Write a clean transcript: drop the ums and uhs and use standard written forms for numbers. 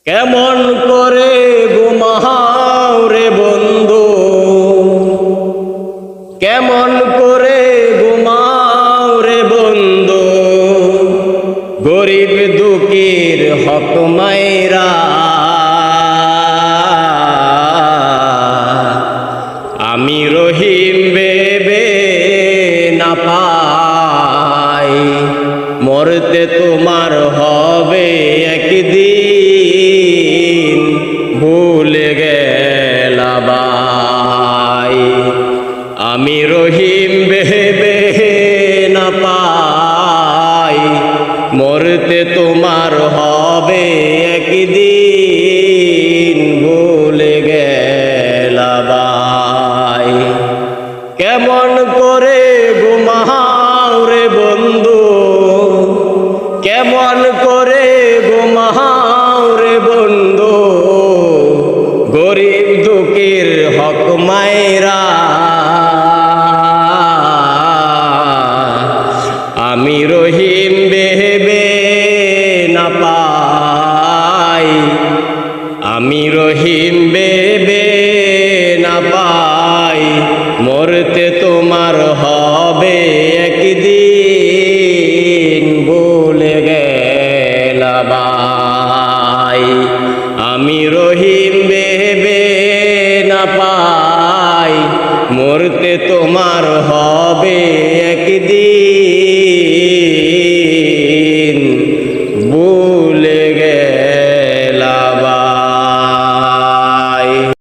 কেমন করে ঘুমাও রে বন্ধু, কেমন করে ঘুমাও রে বন্ধু, গরিব দুঃখীর হক মাইরা। আমি রহিম ভেবে না পাই, মরতে তোমার হবে একদিন, ভুলে গেলা ভাই। আমি রহিম ভেবে না পাই, মরতে তোমার হবে একদিন, ভুলে গেলা ভাই। কেমন করে ঘুমাও রে বন্ধু, কেমন করে ঘুমাও রে বন্ধু, গরিব দুঃখীর হক মাইরা। আমি রহিম ভেবে না পাই, আমি রহিম ভেবে না পাই, মরতে তোমার হবে একদিন, ভুলে গেলা ভাই। আমি রহিম ভেবে না পাই, মরতে তোমার হবে